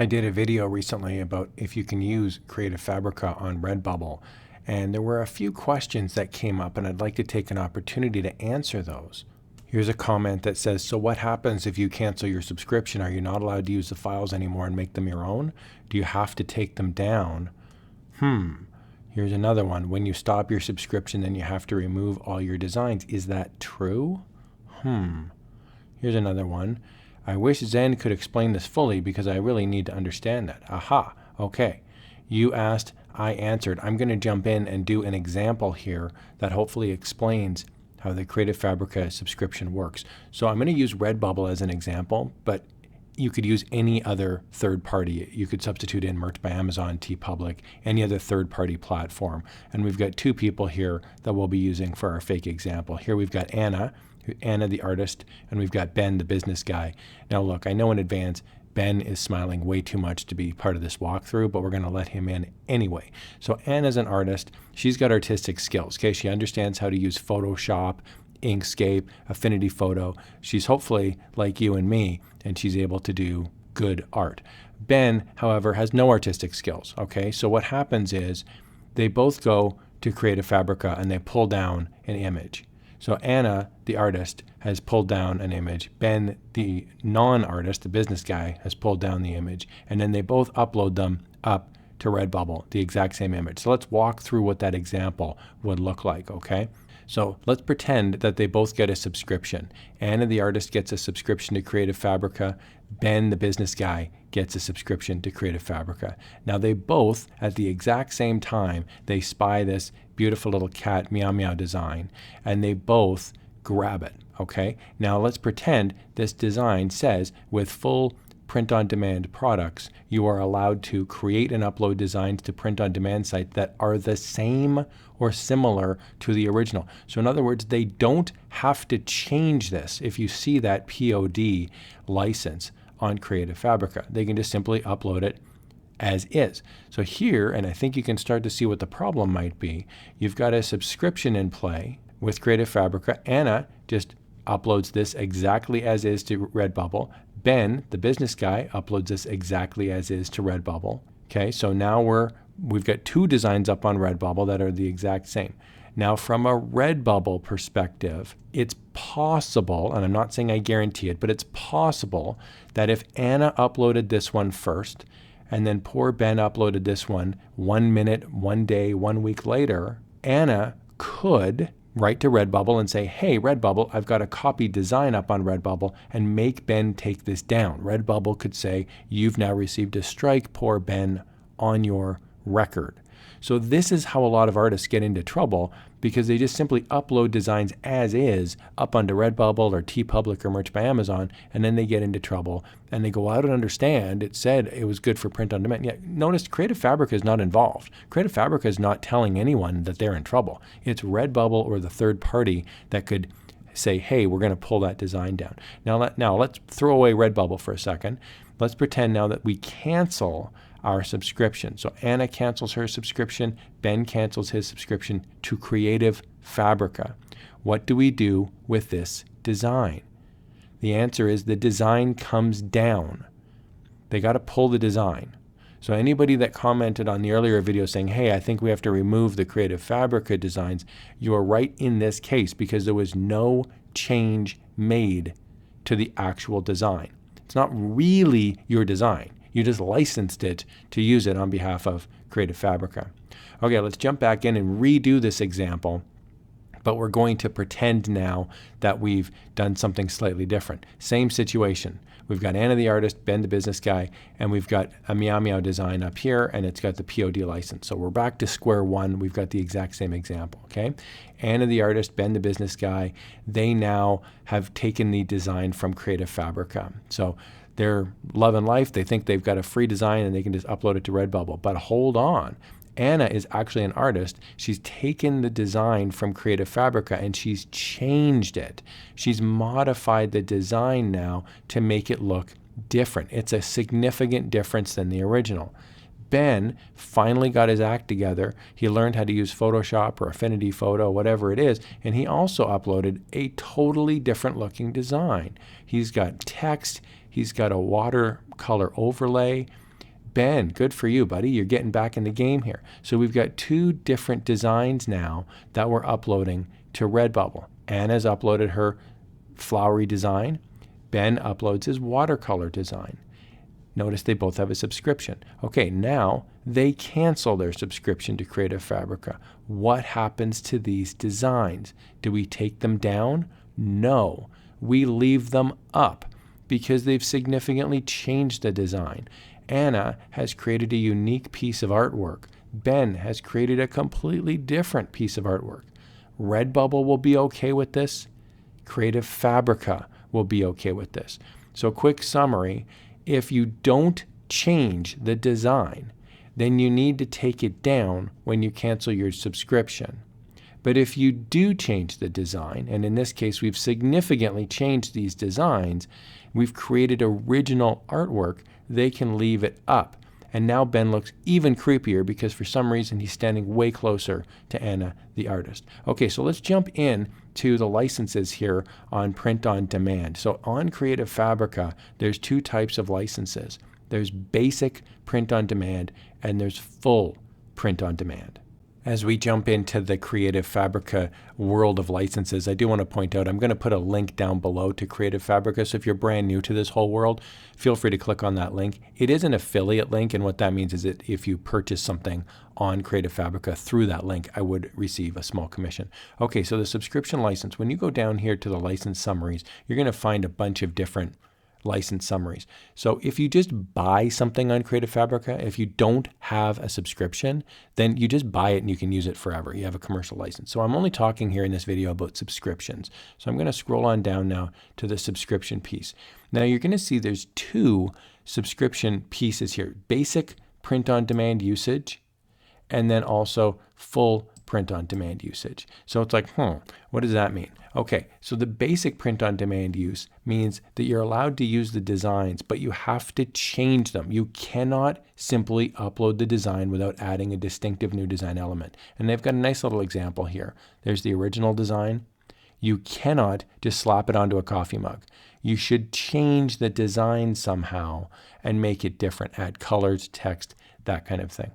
I did a video recently about if you can use Creative Fabrica on Redbubble, and there were a few questions that came up, and I'd like to take an opportunity to answer those. Here's a comment that says, so what happens if you cancel your subscription? Are you not allowed to use the files anymore and make them your own? Do you have to take them down? Here's another one. When you stop your subscription, then you have to remove all your designs. Is that true? Here's another one. I wish Zen could explain this fully because I really need to understand that. Aha, okay. You asked, I answered. I'm going to jump in and do an example here that hopefully explains how the Creative Fabrica subscription works. So I'm going to use Redbubble as an example, but you could use any other third party. You could substitute in Merch by Amazon, TeePublic, any other third party platform. And we've got two people here that we'll be using for our fake example. Here we've got Anna the artist, and we've got Ben the business guy. Now look, I know in advance Ben is smiling way too much to be part of this walkthrough, but we're going to let him in anyway. So Anna's an artist. She's got artistic skills. Okay, she understands how to use Photoshop, Inkscape, Affinity Photo. She's hopefully like you and me, and she's able to do good art. Ben, however, has no artistic skills. Okay, so what happens is they both go to Creative Fabrica and they pull down an image. So Anna, the artist, has pulled down an image. Ben, the non-artist, the business guy, has pulled down the image. And then they both upload them up to Redbubble, the exact same image. So let's walk through what that example would look like, okay? So let's pretend that they both get a subscription. Anna, the artist, gets a subscription to Creative Fabrica. Ben, the business guy, gets a subscription to Creative Fabrica. Now they both, at the exact same time, they spy this beautiful little cat meow meow design, and they both grab it, okay? Now let's pretend this design says, with full print-on-demand products, you are allowed to create and upload designs to print-on-demand sites that are the same or similar to the original. So in other words, they don't have to change this. If you see that POD license on Creative Fabrica, they can just simply upload it as is. So here, and I think you can start to see what the problem might be, you've got a subscription in play with Creative Fabrica. Anna just uploads this exactly as is to Redbubble. Ben, the business guy, uploads this exactly as is to Redbubble. Okay, so now we've got two designs up on Redbubble that are the exact same. Now from a Redbubble perspective, it's possible, and I'm not saying I guarantee it, but it's possible that if Anna uploaded this one first, and then poor Ben uploaded this one 1 minute, 1 day, 1 week later, Anna could write to Redbubble and say, hey, Redbubble, I've got a copied design up on Redbubble, and make Ben take this down. Redbubble could say, you've now received a strike, poor Ben, on your record. So this is how a lot of artists get into trouble, because they just simply upload designs as is up onto Redbubble or TeePublic or Merch by Amazon, and then they get into trouble and they go out and understand it said it was good for print on demand. Yeah, notice Creative Fabrica is not involved. Creative Fabrica is not telling anyone that they're in trouble. It's Redbubble or the third party that could say, hey, we're going to pull that design down. Now let's throw away Redbubble for a second. Let's pretend now that we cancel our subscription. So Anna cancels her subscription, Ben cancels his subscription to Creative Fabrica. What do we do with this design? The answer is the design comes down. They got to pull the design. So anybody that commented on the earlier video saying, hey, I think we have to remove the Creative Fabrica designs, you are right in this case because there was no change made to the actual design. It's not really your design. You just licensed it to use it on behalf of Creative Fabrica. Okay, let's jump back in and redo this example, but we're going to pretend now that we've done something slightly different. Same situation. We've got Anna the artist, Ben the business guy, and we've got a meow meow design up here, and it's got the POD license. So we're back to square one. We've got the exact same example, okay? Anna the artist, Ben the business guy, they now have taken the design from Creative Fabrica. So they're loving life. They think they've got a free design and they can just upload it to Redbubble. But hold on. Anna is actually an artist. She's taken the design from Creative Fabrica and she's changed it. She's modified the design now to make it look different. It's a significant difference than the original. Ben finally got his act together. He learned how to use Photoshop or Affinity Photo, whatever it is, and he also uploaded a totally different looking design. He's got text, he's got a watercolor overlay, Ben, good for you, buddy. You're getting back in the game here. So we've got two different designs now that we're uploading to Redbubble. Anna's uploaded her flowery design. Ben uploads his watercolor design. Notice they both have a subscription. Okay, now they cancel their subscription to Creative Fabrica. What happens to these designs? Do we take them down? No, we leave them up because they've significantly changed the design. Anna has created a unique piece of artwork. Ben has created a completely different piece of artwork. Redbubble will be okay with this. Creative Fabrica will be okay with this. So quick summary, if you don't change the design, then you need to take it down when you cancel your subscription. But if you do change the design, and in this case we've significantly changed these designs, we've created original artwork, they can leave it up. And now Ben looks even creepier because for some reason he's standing way closer to Anna, the artist. Okay, so let's jump in to the licenses here on print on demand. So on Creative Fabrica, there's two types of licenses. There's basic print on demand and there's full print on demand. As we jump into the Creative Fabrica world of licenses, I do want to point out, I'm going to put a link down below to Creative Fabrica. So if you're brand new to this whole world, feel free to click on that link. It is an affiliate link, and what that means is that if you purchase something on Creative Fabrica through that link, I would receive a small commission. Okay, so the subscription license, when you go down here to the license summaries, you're going to find a bunch of different license summaries. So if you just buy something on Creative Fabrica, if you don't have a subscription, then you just buy it and you can use it forever. You have a commercial license. So I'm only talking here in this video about subscriptions. So I'm going to scroll on down now to the subscription piece. Now you're going to see there's two subscription pieces here: basic print on demand usage and then also full print on demand usage. So it's like, what does that mean? Okay, so the basic print on demand use means that you're allowed to use the designs, but you have to change them. You cannot simply upload the design without adding a distinctive new design element. And they've got a nice little example here. There's the original design. You cannot just slap it onto a coffee mug. You should change the design somehow and make it different, add colors, text, that kind of thing.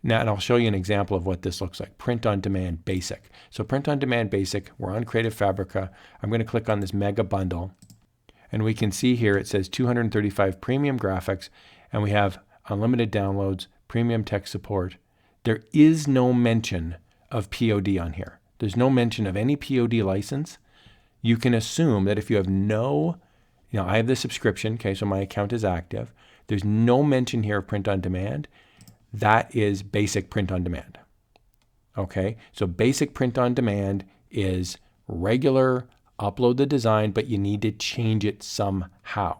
Now, and I'll show you an example of what this looks like. Print on demand basic. So print on demand basic, we're on Creative Fabrica. I'm going to click on this mega bundle and we can see here it says 235 premium graphics and we have unlimited downloads, premium tech support. There is no mention of POD on here. There's no mention of any POD license. You can assume that if you have no, I have the subscription, okay, so my account is active. There's no mention here of print on demand. That is basic print on demand. Okay, so basic print on demand is regular, upload the design, but you need to change it somehow.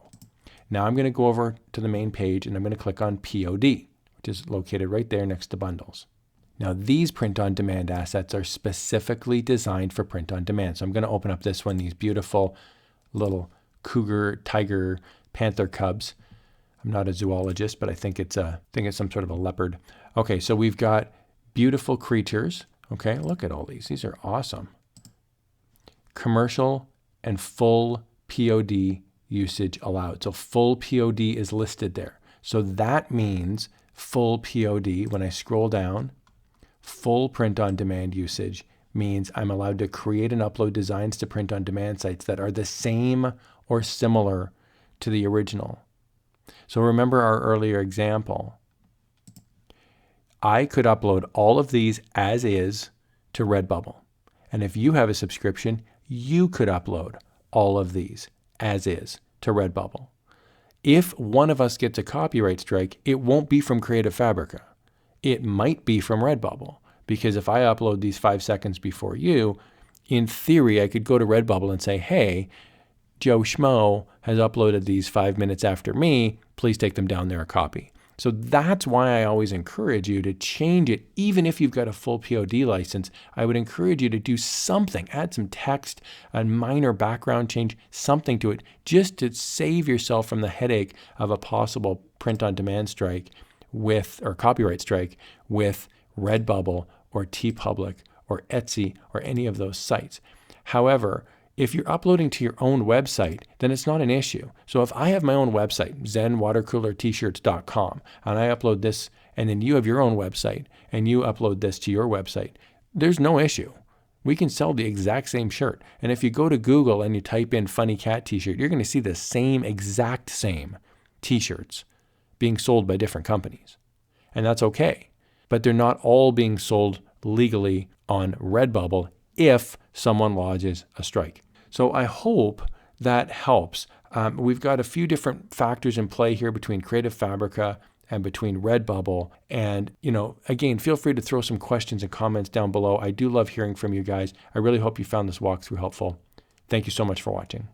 Now I'm going to go over to the main page and I'm going to click on POD, which is located right there next to bundles. Now these print on demand assets are specifically designed for print on demand. So I'm going to open up this one, these beautiful little cougar, tiger, panther cubs. I'm not a zoologist, but I think it's some sort of a leopard. Okay, so we've got beautiful creatures. Okay, look at all these. These are awesome. Commercial and full POD usage allowed. So full POD is listed there. So that means full POD, when I scroll down, full print on demand usage means I'm allowed to create and upload designs to print on demand sites that are the same or similar to the original. So remember our earlier example. I could upload all of these as is to Redbubble. And if you have a subscription, you could upload all of these as is to Redbubble. If one of us gets a copyright strike, it won't be from Creative Fabrica. It might be from Redbubble, because if I upload these 5 seconds before you, in theory, I could go to Redbubble and say, hey, Joe Schmo has uploaded these 5 minutes after me, please take them down there a copy. So that's why I always encourage you to change it. Even if you've got a full POD license, I would encourage you to do something, add some text, a minor background change, something to it, just to save yourself from the headache of a possible print on demand strike or copyright strike with Redbubble or TeePublic or Etsy or any of those sites. However, If you're uploading to your own website, then it's not an issue. So if I have my own website, zenwatercoolertshirts.com, and I upload this, and then you have your own website, and you upload this to your website, there's no issue. We can sell the exact same shirt. And if you go to Google and you type in funny cat t-shirt, you're going to see the exact same t-shirts being sold by different companies. And that's okay. But they're not all being sold legally on Redbubble if someone lodges a strike. So I hope that helps. We've got a few different factors in play here between Creative Fabrica and between Redbubble. And, again, feel free to throw some questions and comments down below. I do love hearing from you guys. I really hope you found this walkthrough helpful. Thank you so much for watching.